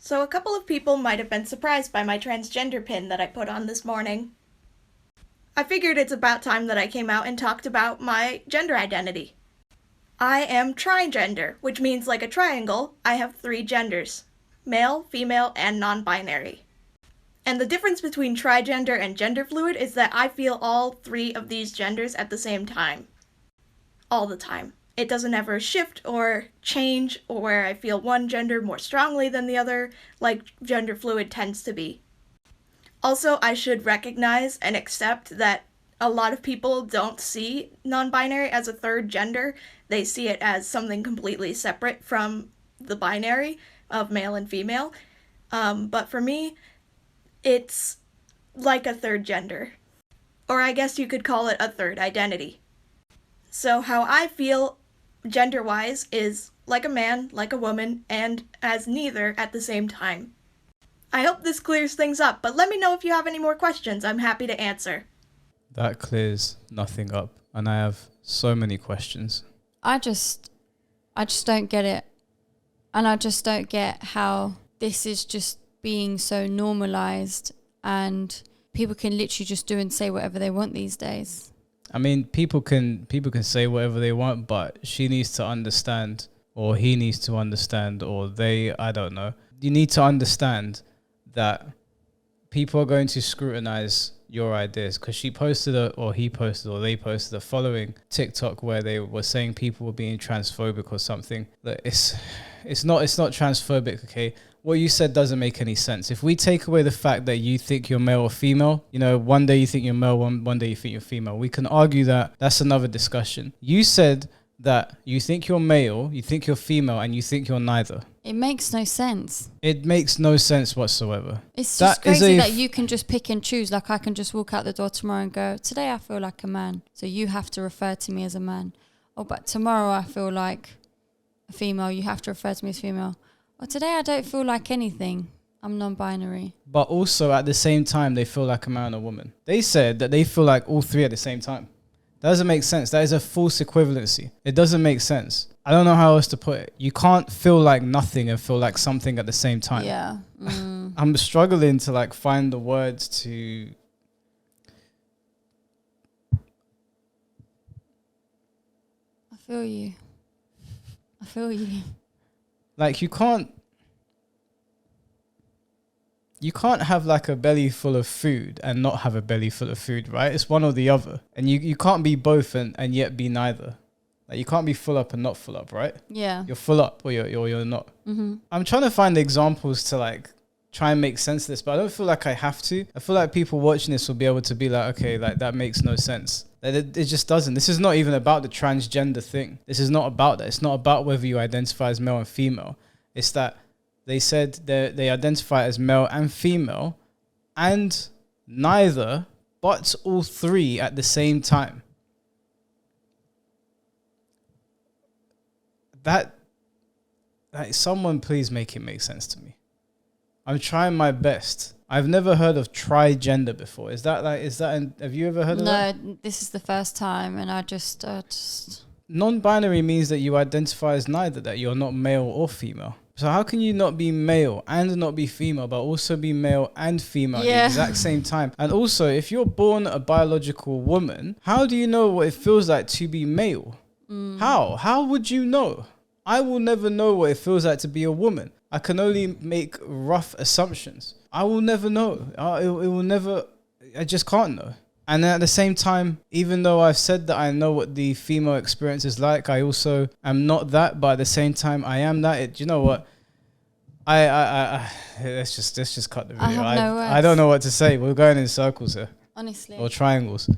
So a couple of people might have been surprised by my transgender pin that I put on this morning. I figured it's about time that I came out and talked about my gender identity. I am trigender, which means like a triangle, I have 3 genders: male, female, and non-binary. And the difference between trigender and gender fluid is that I feel all 3 of these genders at the same time. All the time. It doesn't ever shift or change, or where I feel one gender more strongly than the other, like gender fluid tends to be. Also, I should recognize and accept that a lot of people don't see non-binary as a third gender. They see it as something completely separate from the binary of male and female. But for me, it's like a third gender. Or I guess you could call it a third identity. So how I feel gender-wise is like a man, like a woman, and as neither at the same time. I hope this clears things up, but let me know if you have any more questions. I'm happy to answer. That clears nothing up, and I have so many questions. I just don't get it. And I just don't get how this is just being so normalized and people can literally just do and say whatever they want these days. I mean, people can say whatever they want, but she needs to understand, or he needs to understand, or they, I don't know. You need to understand that people are going to scrutinize your ideas, because she posted they posted a following TikTok where they were saying people were being transphobic or something. It's not transphobic, okay? What you said doesn't make any sense. If we take away the fact that you think you're male or female, one day you think you're male, one day you think you're female, we can argue that. That's another discussion. You said that you think you're male, you think you're female, and you think you're neither. It makes no sense. It makes no sense whatsoever. It's just crazy that you can just pick and choose. Like I can just walk out the door tomorrow and go, today I feel like a man, so you have to refer to me as a man. Oh, but tomorrow I feel like a female, you have to refer to me as female. Or today I don't feel like anything, I'm non-binary. But also at the same time, they feel like a man or woman. They said that they feel like all 3 at the same time. That doesn't make sense. That is a false equivalency. It doesn't make sense. I don't know how else to put it. You can't feel like nothing and feel like something at the same time. Yeah. I'm struggling to find the words to... I feel you. You can't have a belly full of food and not have a belly full of food, right? It's one or the other. And you can't be both and yet be neither. You can't be full up and not full up, right? Yeah. You're full up or you're not. Mm-hmm. I'm trying to find examples to try and make sense of this, but I don't feel like I have to. I feel like people watching this will be able to be like, okay, that makes no sense. It just doesn't. This is not even about the transgender thing. This is not about that. It's not about whether you identify as male and female. It's that they said they identify as male and female and neither, but all 3 at the same time. That someone please make it make sense to me. I'm trying my best. I've never heard of trigender before. Have you ever heard of that? No, this is the first time, and I just Non-binary means that you identify as neither, that you're not male or female. So how can you not be male and not be female, but also be male and female at the exact same time? And also, if you're born a biological woman, how do you know what it feels like to be male? How would you know? I will never know what it feels like to be a woman. I can only make rough assumptions. I will never know. It will never, I just can't know. And at the same time, even though I've said that I know what the female experience is like, I also am not that, but at the same time, I am that. You know what? Let's just cut the video. I have no words. I don't know what to say. We're going in circles here. Honestly. Or triangles.